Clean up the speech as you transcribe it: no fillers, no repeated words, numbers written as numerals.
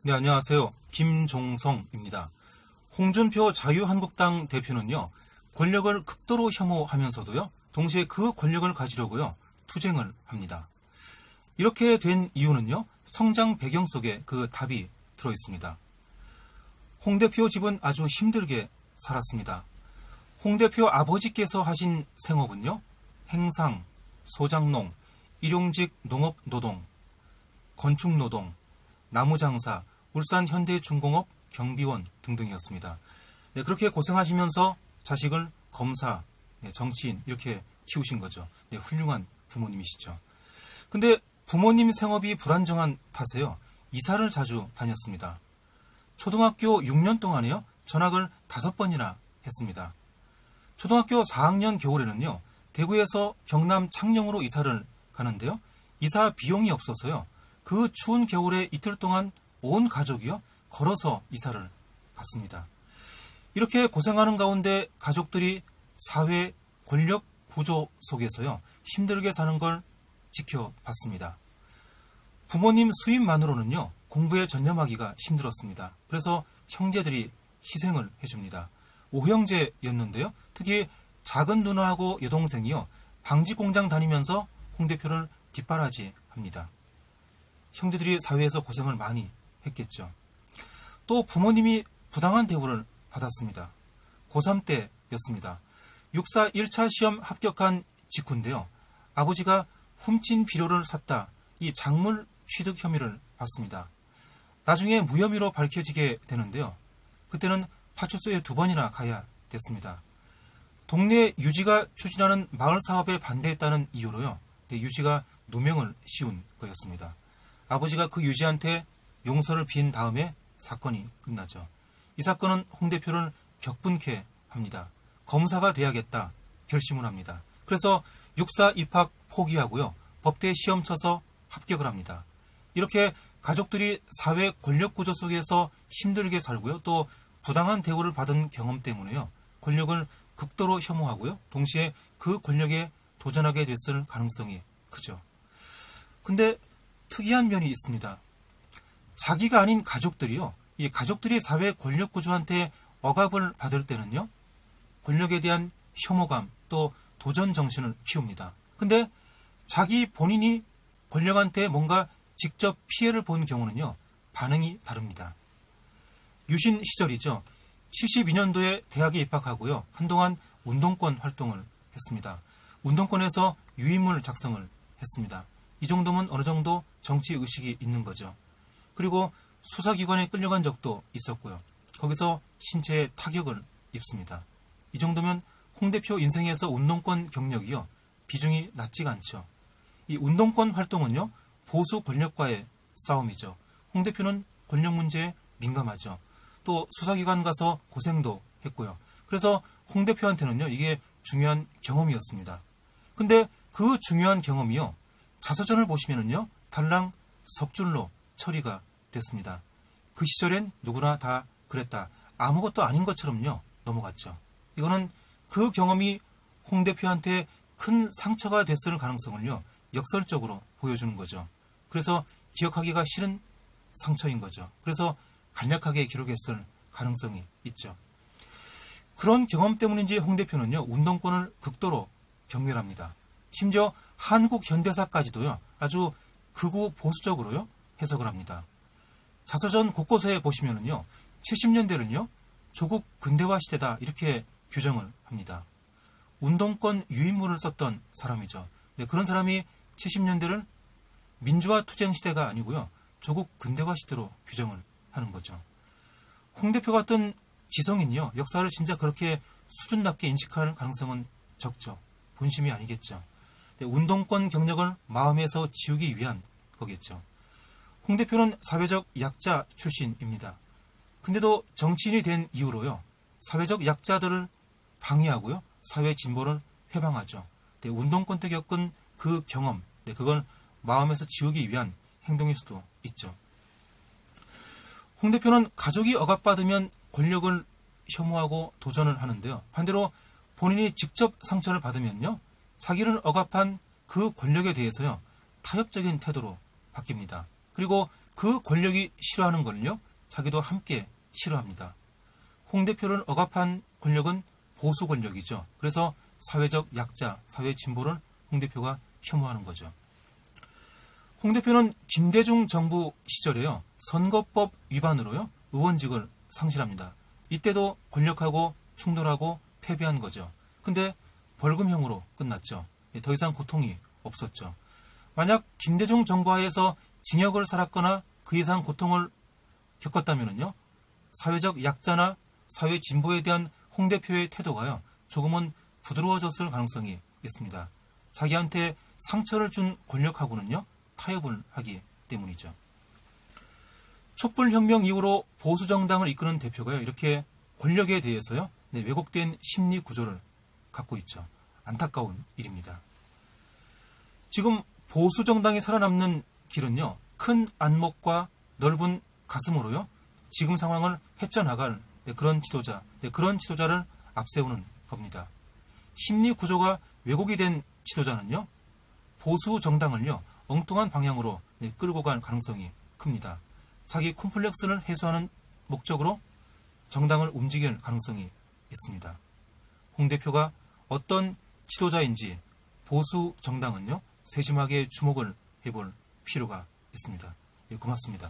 네, 안녕하세요. 김종성입니다. 홍준표 자유한국당 대표는요, 권력을 극도로 혐오하면서도요, 동시에 그 권력을 가지려고요, 투쟁을 합니다. 이렇게 된 이유는요, 성장 배경 속에 그 답이 들어있습니다. 홍 대표 집은 아주 힘들게 살았습니다. 홍 대표 아버지께서 하신 생업은요, 행상, 소장농, 일용직 농업노동, 건축노동, 나무장사, 울산현대중공업 경비원 등등이었습니다. 네, 그렇게 고생하시면서 자식을 검사, 정치인 이렇게 키우신 거죠. 네, 훌륭한 부모님이시죠. 근데 부모님 생업이 불안정한 탓에요, 이사를 자주 다녔습니다. 초등학교 6년 동안에요, 전학을 5번이나 했습니다. 초등학교 4학년 겨울에는요, 대구에서 경남 창녕으로 이사를 가는데요, 이사 비용이 없어서요, 그 추운 겨울에 이틀 동안 온 가족이요, 걸어서 이사를 갔습니다. 이렇게 고생하는 가운데 가족들이 사회 권력 구조 속에서요, 힘들게 사는 걸 지켜봤습니다. 부모님 수입만으로는요, 공부에 전념하기가 힘들었습니다. 그래서 형제들이 희생을 해줍니다. 5형제였는데요, 특히 작은 누나하고 여동생이요, 방지 공장 다니면서 홍 대표를 뒷바라지합니다. 형제들이 사회에서 고생을 많이 했겠죠. 또 부모님이 부당한 대우를 받았습니다. 고3 때였습니다. 육사 1차 시험 합격한 직후인데요, 아버지가 훔친 비료를 샀다, 이 작물 취득 혐의를 받습니다. 나중에 무혐의로 밝혀지게 되는데요, 그때는 파출소에 2번이나 가야 됐습니다. 동네 유지가 추진하는 마을 사업에 반대했다는 이유로요, 유지가 누명을 씌운 거였습니다. 아버지가 그 유지한테 용서를 빈 다음에 사건이 끝나죠. 이 사건은 홍 대표를 격분케 합니다. 검사가 돼야겠다 결심을 합니다. 그래서 육사 입학 포기하고요, 법대 시험 쳐서 합격을 합니다. 이렇게 가족들이 사회 권력 구조 속에서 힘들게 살고요, 또 부당한 대우를 받은 경험 때문에요, 권력을 극도로 혐오하고요, 동시에 그 권력에 도전하게 됐을 가능성이 크죠. 근데 특이한 면이 있습니다. 자기가 아닌 가족들이요, 이 가족들이 사회 권력 구조한테 억압을 받을 때는요, 권력에 대한 혐오감 또 도전 정신을 키웁니다. 근데 자기 본인이 권력한테 뭔가 직접 피해를 본 경우는요, 반응이 다릅니다. 유신 시절이죠. 72년도에 대학에 입학하고요, 한동안 운동권 활동을 했습니다. 운동권에서 유인물 작성을 했습니다. 이 정도면 어느 정도 정치 의식이 있는 거죠. 그리고 수사기관에 끌려간 적도 있었고요, 거기서 신체에 타격을 입습니다. 이 정도면 홍 대표 인생에서 운동권 경력이요, 비중이 낮지가 않죠. 이 운동권 활동은요, 보수 권력과의 싸움이죠. 홍 대표는 권력 문제에 민감하죠. 또 수사기관 가서 고생도 했고요. 그래서 홍 대표한테는요, 이게 중요한 경험이었습니다. 근데 그 중요한 경험이요, 자서전을 보시면은요, 달랑 석줄로 처리가 됐습니다. 그 시절엔 누구나 다 그랬다, 아무것도 아닌 것처럼요, 넘어갔죠. 이거는 그 경험이 홍 대표한테 큰 상처가 됐을 가능성을요, 역설적으로 보여주는 거죠. 그래서 기억하기가 싫은 상처인 거죠. 그래서 간략하게 기록했을 가능성이 있죠. 그런 경험 때문인지 홍 대표는요, 운동권을 극도로 경멸합니다. 심지어 한국 현대사까지도요, 아주 극우 보수적으로요, 해석을 합니다. 자서전 곳곳에 보시면은요, 70년대는요, 조국 근대화 시대다 이렇게 규정을 합니다. 운동권 유인물을 썼던 사람이죠. 네, 그런 사람이 70년대를 민주화 투쟁 시대가 아니고요, 조국 근대화 시대로 규정을 하는 거죠. 홍 대표 같은 지성인이요, 역사를 진짜 그렇게 수준 낮게 인식할 가능성은 적죠. 본심이 아니겠죠. 네, 운동권 경력을 마음에서 지우기 위한 거겠죠. 홍 대표는 사회적 약자 출신입니다. 근데도 정치인이 된 이후로요, 사회적 약자들을 방해하고요, 사회 진보를 회방하죠. 네, 운동권 때 겪은 그 경험, 네, 그걸 마음에서 지우기 위한 행동일 수도 있죠. 홍 대표는 가족이 억압받으면 권력을 혐오하고 도전을 하는데요, 반대로 본인이 직접 상처를 받으면요, 자기를 억압한 그 권력에 대해서요, 타협적인 태도로 바뀝니다. 그리고 그 권력이 싫어하는 걸요, 자기도 함께 싫어합니다. 홍 대표를 억압한 권력은 보수 권력이죠. 그래서 사회적 약자, 사회 진보를 홍 대표가 혐오하는 거죠. 홍 대표는 김대중 정부 시절에요, 선거법 위반으로요, 의원직을 상실합니다. 이때도 권력하고 충돌하고 패배한 거죠. 근데 벌금형으로 끝났죠. 더 이상 고통이 없었죠. 만약 김대중 정부하에서 징역을 살았거나 그 이상 고통을 겪었다면요, 사회적 약자나 사회 진보에 대한 홍 대표의 태도가요, 조금은 부드러워졌을 가능성이 있습니다. 자기한테 상처를 준 권력하고는요, 타협을 하기 때문이죠. 촛불혁명 이후로 보수정당을 이끄는 대표가요, 이렇게 권력에 대해서요, 왜곡된 심리 구조를 갖고 있죠. 안타까운 일입니다. 지금 보수정당이 살아남는 길은요, 큰 안목과 넓은 가슴으로요, 지금 상황을 헤쳐나갈 그런 지도자를 앞세우는 겁니다. 심리 구조가 왜곡이 된 지도자는요, 보수 정당을요, 엉뚱한 방향으로 끌고 갈 가능성이 큽니다. 자기 콤플렉스를 해소하는 목적으로 정당을 움직일 가능성이 있습니다. 홍 대표가 어떤 지도자인지 보수 정당은요, 세심하게 주목을 해볼 필요가 있습니다. 고맙습니다.